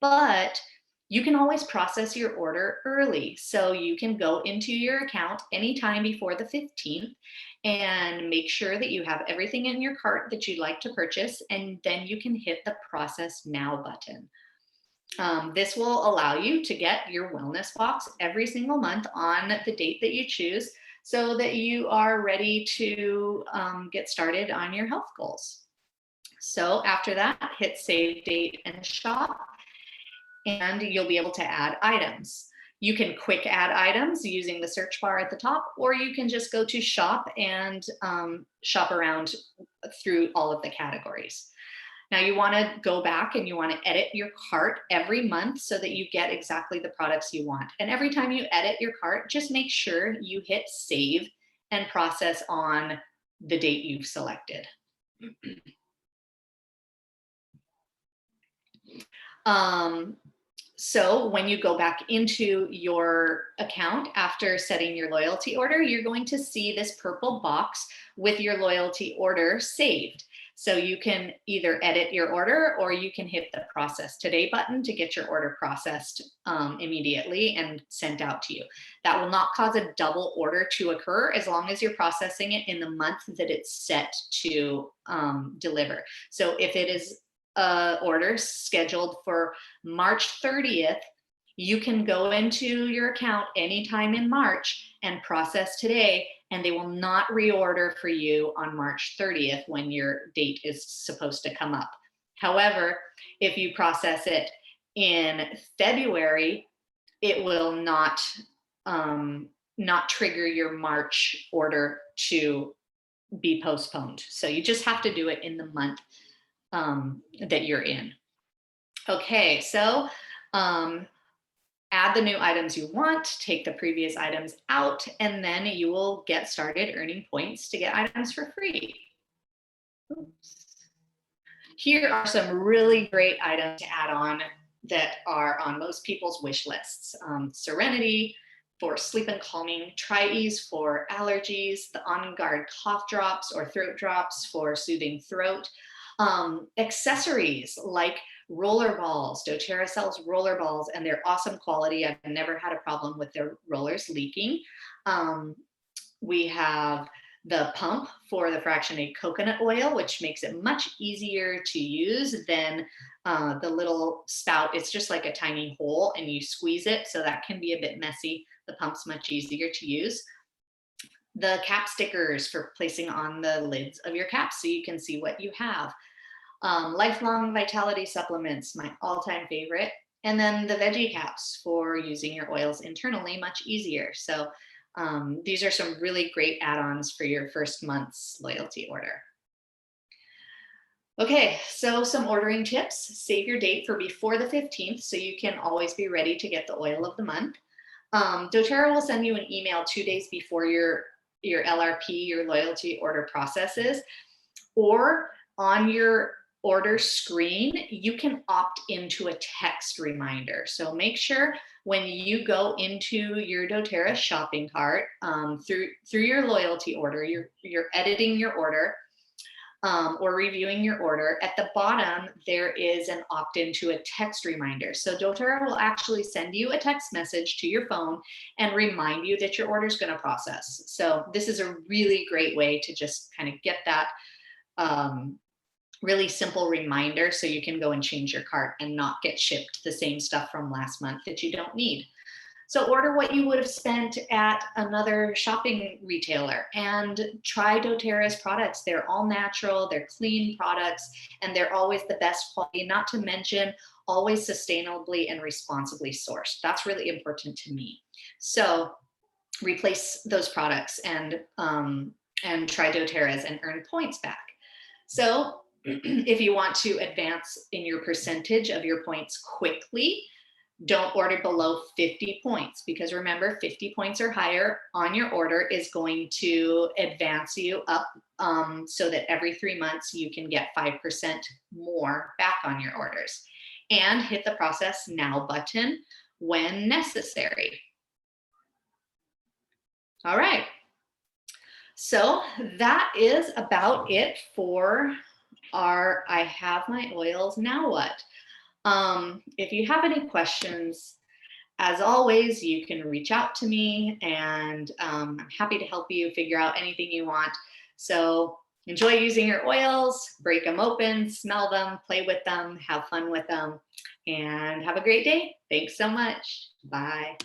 But you can always process your order early. So you can go into your account anytime before the 15th and make sure that you have everything in your cart that you'd like to purchase, and then you can hit the process now button. This will allow you to get your wellness box every single month on the date that you choose so that you are ready to get started on your health goals. So after that, hit save date and shop, and you'll be able to add items. You can quick add items using the search bar at the top, or you can just go to shop and shop around through all of the categories. Now you want to go back and you want to edit your cart every month so that you get exactly the products you want. And every time you edit your cart, just make sure you hit save and process on the date you've selected. So when you go back into your account after setting your loyalty order, you're going to see this purple box with your loyalty order saved. So you can either edit your order or you can hit the process today button to get your order processed immediately and sent out to you. That will not cause a double order to occur as long as you're processing it in the month that it's set to deliver. So if it is order scheduled for March 30th, You can go into your account anytime in March and process today, and they will not reorder for you on March 30th when your date is supposed to come up. However, if you process it in February, it will not trigger your March order to be postponed. So you just have to do it in the month that you're in. Okay, so add the new items you want, take the previous items out, and then you will get started earning points to get items for free. Oops. Here are some really great items to add on that are on most people's wish lists. Serenity for sleep and calming, Tri-Ease for allergies, the On Guard cough drops or throat drops for soothing throat. Accessories like rollerballs. doTERRA sells rollerballs and they're awesome quality. I've never had a problem with their rollers leaking. We have the pump for the fractionated coconut oil, which makes it much easier to use than the little spout. It's just like a tiny hole and you squeeze it, so that can be a bit messy. The pump's much easier to use. The cap stickers for placing on the lids of your caps so you can see what you have. Lifelong vitality supplements, my all-time favorite. And then the veggie caps for using your oils internally, much easier. So these are some really great add-ons for your first month's loyalty order. Okay, so some ordering tips. Save your date for before the 15th so you can always be ready to get the oil of the month. doTERRA will send you an email 2 days before your LRP, your loyalty order processes, or on your order screen, you can opt into a text reminder. So make sure when you go into your doTERRA shopping cart through your loyalty order, you're editing your order or reviewing your order, at the bottom there is an opt-in to a text reminder. So doTERRA will actually send you a text message to your phone and remind you that your order is going to process. So this is a really great way to just kind of get that really simple reminder so you can go and change your cart and not get shipped the same stuff from last month that you don't need. So order what you would have spent at another shopping retailer and try doTERRA's products. They're all natural, they're clean products, and they're always the best quality, not to mention always sustainably and responsibly sourced. That's really important to me. So replace those products and try doTERRA's and earn points back. So if you want to advance in your percentage of your points quickly, don't order below 50 points, because remember, 50 points or higher on your order is going to advance you up so that every 3 months you can get 5% more back on your orders. And hit the process now button when necessary. All right. So that is about it for our I have my oils, now what? If you have any questions, as always, you can reach out to me and I'm happy to help you figure out anything you want. So enjoy using your oils, break them open, smell them, play with them, have fun with them, and have a great day. Thanks so much. Bye.